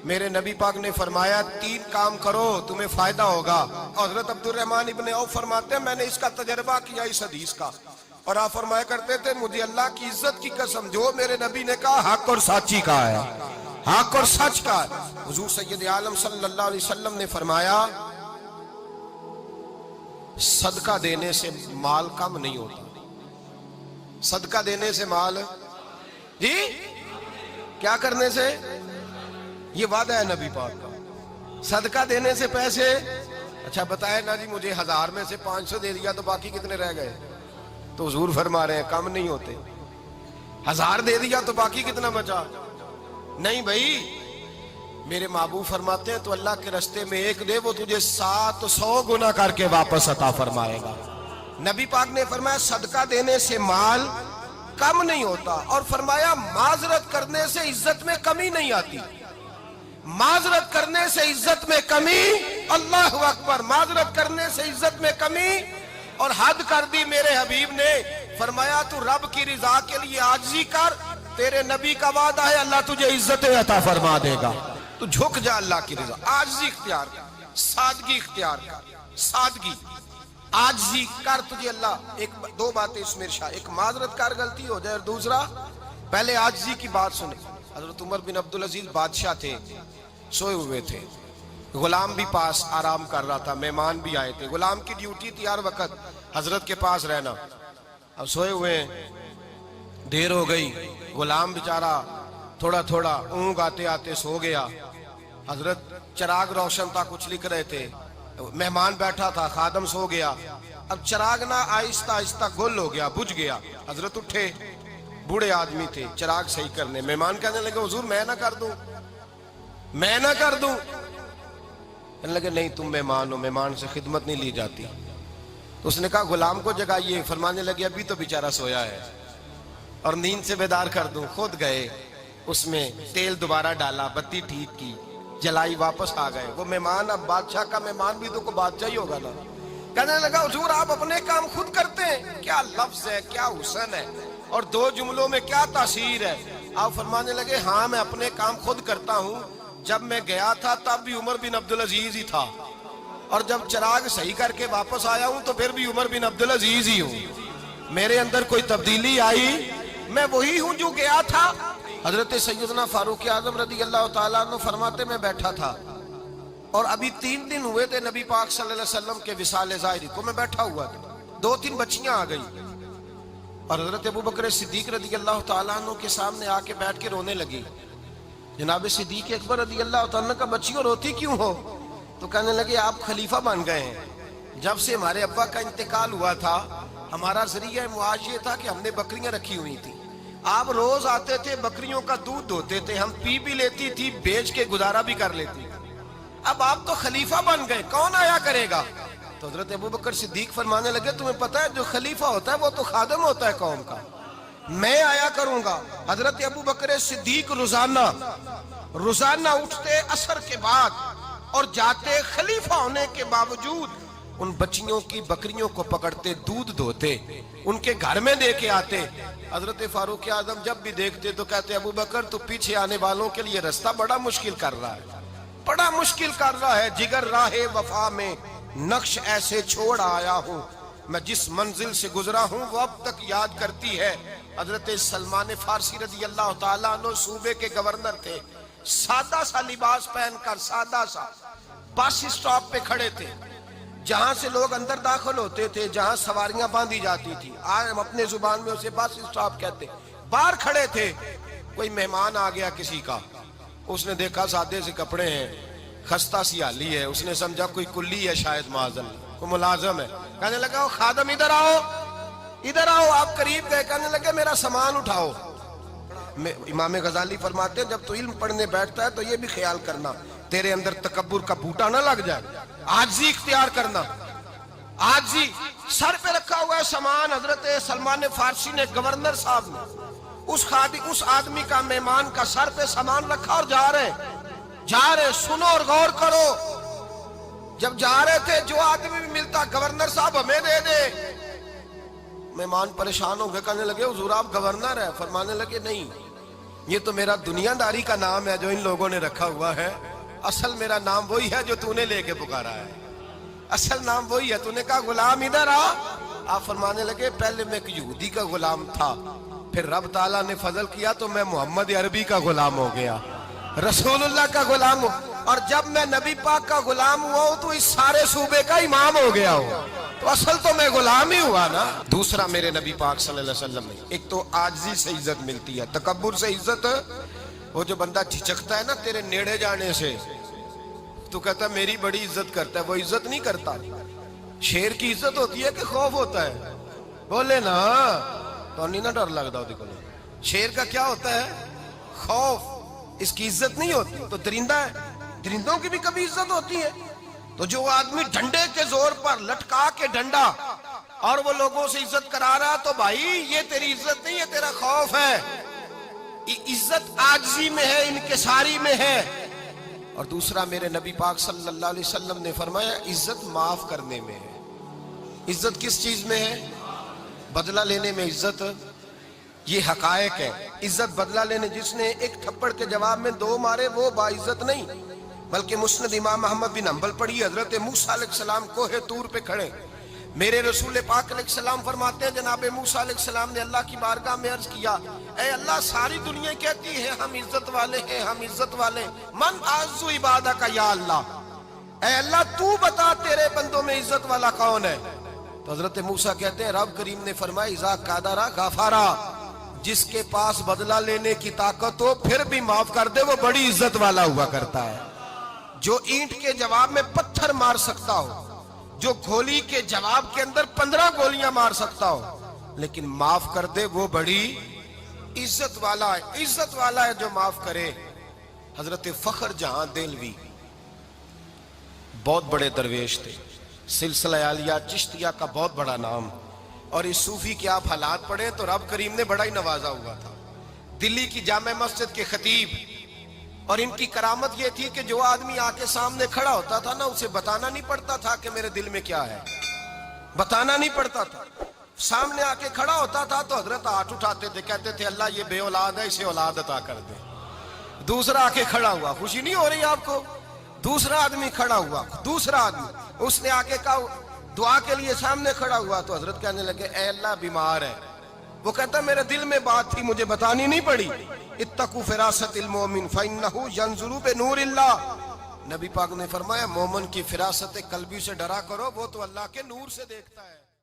میرے نبی پاک نے فرمایا 3 کام کرو تمہیں فائدہ ہوگا. حضرت عبدالرحمن ابن عوف فرماتے ہیں میں نے اس کا تجربہ کیا اس حدیث کا, اور آپ فرمایا کرتے تھے مجھے اللہ کی عزت کی قسم جو میرے نبی نے کہا حق اور سچی کہا ہے, حق اور سچ کا. حضور سید عالم صلی اللہ علیہ وسلم نے فرمایا صدقہ دینے سے مال کم نہیں ہوتا. صدقہ دینے سے مال جی کیا کرنے سے, یہ وعدہ ہے نبی پاک کا. صدقہ دینے سے پیسے, اچھا بتائے نا جی مجھے 1000 میں سے 500 دے دیا تو باقی کتنے رہ گئے, تو حضور فرما رہے ہیں کم نہیں ہوتے. 1000 دے دیا تو باقی کتنا بچا, نہیں بھائی. میرے محبوب فرماتے ہیں تو اللہ کے رستے میں 1 دے وہ تجھے 700 گنا کر کے واپس عطا فرمائے گا. نبی پاک نے فرمایا صدقہ دینے سے مال کم نہیں ہوتا, اور فرمایا معذرت کرنے سے عزت میں کمی نہیں آتی. معذرت کرنے سے عزت میں کمی, اللہ اکبر, معذرت کرنے سے عزت میں کمی. اور حد کر دی میرے حبیب نے, فرمایا تو رب کی رضا کے لیے عاجزی کر, تیرے نبی کا وعدہ ہے اللہ تجھے عزت عطا فرما دے گا. تو جھک جا اللہ کی رضا, عاجزی اختیار کر, سادگی اختیار کر, سادگی عاجزی کر, تجھے اللہ 2 باتیں اس میں ارشاد, ایک معذرت کر غلطی ہو جائے, اور دوسرا پہلے عاجزی کی بات سنے. حضرت عمر بن عبدالعزیز بادشاہ تھے, سوئے ہوئے تھے, غلام بھی پاس آرام کر رہا تھا, مہمان بھی آئے تھے. غلام کی ڈیوٹی تھی ہر وقت حضرت کے پاس رہنا. اب سوئے ہوئے ہیں, دیر ہو گئی, غلام بیچارہ تھوڑا تھوڑا اونگ آتے آتے سو گیا. حضرت چراغ روشن تھا, کچھ لکھ رہے تھے, مہمان بیٹھا تھا, خادم سو گیا. اب چراغ نہ آہستہ آہستہ گل ہو گیا, بجھ گیا. حضرت اٹھے, بوڑھے آدمی تھے, چراغ صحیح کرنے. مہمان کہنے لگے حضور میں نہ کر دوں, میں نہ کر دوں. کہنے لگے نہیں تم مہمان ہو, مہمان سے خدمت نہیں لی جاتی. تو اس نے کہا غلام کو جگائیے. فرمانے لگے ابھی تو بیچارہ سویا ہے اور نیند سے بیدار کر دوں. خود گئے, اس میں تیل دوبارہ ڈالا, بتی ٹھیک کی, جلائی, واپس آ گئے. وہ مہمان, اب بادشاہ کا مہمان بھی تو کوئی بادشاہ ہی ہوگا نا. کہنے لگا حضور آپ اپنے کام خود کرتے ہیں, کیا لفظ ہے, کیا حسن ہے, اور 2 جملوں میں کیا تاثیر ہے. آپ فرمانے لگے ہاں میں اپنے کام خود کرتا ہوں. جب میں گیا تھا تب بھی عمر بن عبدالعزیز ہی تھا, اور جب چراغ صحیح کر کے واپس آیا ہوں تو پھر بھی عمر بن عبدالعزیز ہی ہوں. میرے اندر کوئی تبدیلی آئی, میں وہی ہوں جو گیا تھا. حضرت سیدنا فاروق اعظم رضی اللہ تعالیٰ عنہ فرماتے میں بیٹھا تھا, اور ابھی 3 دن ہوئے تھے نبی پاک صلی اللہ علیہ وسلم کے وصال ظاہری کو. میں بیٹھا ہوا تھا, 2-3 بچیاں آ گئی, اور حضرت ابو بکر صدیق رضی اللہ تعالیٰ عنہ کے سامنے آ کے بیٹھ کے رونے لگی. جناب صدیق اکبر رضی اللہ تعالیٰ عنہ کا بچیوں روتی کیوں ہو؟ تو کہنے لگے آپ خلیفہ بن گئے ہیں. جب سے ہمارے ابا کا انتقال ہوا تھا ہمارا ذریعہ معاش یہ تھا کہ ہم نے بکریاں رکھی ہوئی تھی. آپ روز آتے تھے, بکریوں کا دودھ دھوتے تھے, ہم پی بھی لیتی تھی, بیچ کے گزارا بھی کر لیتی. اب آپ تو خلیفہ بن گئے, کون آیا کرے گا؟ تو حضرت ابو بکر صدیق فرمانے لگے تمہیں پتہ ہے جو خلیفہ ہوتا ہے وہ تو خادم ہوتا ہے قوم کا, میں آیا کروں گا. حضرت ابو بکر صدیق روزانہ اٹھتے عصر کے بعد اور جاتے, خلیفہ ہونے کے باوجود ان بچیوں کی بکریوں کو پکڑتے, دودھ دھوتے, ان کے گھر میں دے کے آتے. حضرت فاروق اعظم جب بھی دیکھتے تو کہتے ابو بکر تو پیچھے آنے والوں کے لیے رستہ بڑا مشکل کر رہا ہے, بڑا مشکل کر رہا ہے. جگر راہ وفا میں نقش ایسے چھوڑ آیا ہوں, میں جس منزل سے گزرا ہوں وہ اب تک یاد کرتی ہے. حضرت سلمان فارسی رضی اللہ تعالیٰ عنہ صوبے کے گورنر تھے, سادہ سا لباس پہن کر, سادہ سا, بس اسٹاپ پہ کھڑے تھے, جہاں سے لوگ اندر داخل ہوتے تھے, جہاں سواریاں باندھی جاتی تھی, آج ہم اپنے زبان میں اسے بس اسٹاپ کہتے. باہر کھڑے تھے, کوئی مہمان آ گیا کسی کا, اس نے دیکھا سادے سے کپڑے ہیں, خستہ سی حالی ہے, اس نے سمجھا کوئی کلی ہے شاید, معاذ اللہ کوئی ملازم ہے. کہنے لگا خادم ادھر آؤ, ادھر آؤ. آپ قریب گئے, کہنے لگے میرا سامان اٹھاؤ. امام غزالی فرماتے ہیں جب تو علم پڑھنے بیٹھتا ہے تو یہ بھی خیال کرنا تیرے اندر تکبر کا بوٹا نہ لگ جائے, عاجزی اختیار کرنا. عاجزی, سر پہ رکھا ہوا ہے سامان. حضرت سلمان فارسی نے, گورنر صاحب نے, اس آدمی کا, مہمان کا سر پہ سامان رکھا اور جا رہے. سنو اور غور کرو. جب جا رہے تھے جو آدمی بھی ملتا, گورنر صاحب ہمیں دے دے. مہمان پریشان ہو گئے, کہنے لگے حضور آپ گورنر ہیں؟ فرمانے لگے نہیں, یہ تو میرا دنیا داری کا نام ہے جو ان لوگوں نے رکھا ہوا ہے، اصل میرا نام وہی ہے جو تو نے لے کے پکارا ہے، اصل نام وہی ہے۔ تو نے کہا غلام ادھر آ، آپ فرمانے لگے پہلے میں ایک یہودی کا غلام تھا، پھر رب تعالیٰ نے فضل کیا تو میں محمد عربی کا غلام ہو گیا، رسول اللہ کا غلام ہوں، اور جب میں نبی پاک کا غلام ہوا ہوں تو اس سارے صوبے کا امام ہو گیا ہوں، تو اصل تو میں غلام ہی ہوا نا۔ دوسرا میرے نبی پاک صلی اللہ علیہ وسلم نے، ایک تو عاجزی سے عزت ملتی ہے، تکبر سے عزت، وہ جو بندہ جھجکتا ہے نا تیرے نیڑے جانے سے، تو کہتا ہے میری بڑی عزت کرتا ہے، وہ عزت نہیں کرتا۔ شیر کی عزت ہوتی ہے کہ خوف ہوتا ہے؟ بولے نا، تو نہیں نہ ڈر لگتا ہوتی کو۔ شیر کا کیا ہوتا ہے؟ خوف، اس کی عزت نہیں ہوتی۔ تو درندہ ہے، درندوں کی بھی کبھی عزت ہوتی ہے؟ تو جو آدمی ڈنڈے کے زور پر لٹکا کے ڈنڈا اور وہ لوگوں سے عزت کرا رہا، تو بھائی یہ تیری عزت نہیں ہے، تیرا خوف ہے۔ عزت عاجزی میں ہے، انکساری میں ہے۔ اور دوسرا میرے نبی پاک صلی اللہ علیہ وسلم نے فرمایا عزت معاف کرنے میں ہے۔ عزت کس چیز میں ہے؟ بدلہ لینے میں عزت، یہ حقائق ہے۔ عزت بدلہ لینے، جس نے ایک تھپڑ کے جواب میں 2 مارے وہ باعزت نہیں، بلکہ مسند امام احمد بن حنبل پڑھی، حضرت موسیٰ علیہ السلام کوہ طور پہ کھڑے، میرے رسول پاک علیہ السلام فرماتے ہیں جناب موسیٰ علیہ السلام نے اللہ کی بارگاہ میں عرض کیا، اے اللہ ساری دنیا کہتی ہے ہم عزت والے ہیں، ہم عزت والے، من اعز عبادک یا اللہ، اے اللہ تو بتا تیرے بندوں میں عزت والا کون ہے؟ تو حضرت موسیٰ کہتے ہیں رب کریم نے فرمایا اذا قادرا غفارا، جس کے پاس بدلہ لینے کی طاقت ہو پھر بھی معاف کر دے وہ بڑی عزت والا ہوا کرتا ہے۔ جو اینٹ کے جواب میں پتھر مار سکتا ہو، جو گولی کے جواب کے اندر 15 گولیاں مار سکتا ہو لیکن معاف کر دے وہ بڑی عزت والا ہے۔ عزت والا ہے جو معاف کرے۔ حضرت فخر جہاں دہلوی بہت بڑے درویش تھے، سلسلہ عالیہ چشتیہ کا بہت بڑا نام، اور اس صوفی کے آپ حالات پڑھیں تو رب کریم نے بڑا ہی نوازا ہوا تھا۔ دلی کی جامع مسجد کے خطیب، اور ان کی کرامت یہ تھی کہ جو آدمی آ کے سامنے کھڑا ہوتا تھا نا اسے بتانا نہیں پڑتا تھا کہ میرے دل میں کیا ہے، بتانا نہیں پڑتا تھا۔ سامنے آ کے کھڑا ہوتا تھا تو حضرت ہاتھ اٹھاتے تھے، کہتے تھے اللہ یہ بے اولاد ہے اسے اولاد عطا کر دے۔ دوسرا آ کے کھڑا ہوا، خوشی نہیں ہو رہی آپ کو؟ دوسرا آدمی کھڑا ہوا، دوسرا آدمی، اس نے آ کے کہا دعا کے لیے سامنے کھڑا ہوا تو حضرت کہنے لگے اے اللہ بیمار ہے، وہ کہتا میرے دل میں بات تھی مجھے بتانی نہیں پڑی، اتقوا فراست المومن فإنہ ینظر بنور اللہ، نبی پاک نے فرمایا مومن کی فراست قلبی سے ڈرا کرو، وہ تو اللہ کے نور سے دیکھتا ہے۔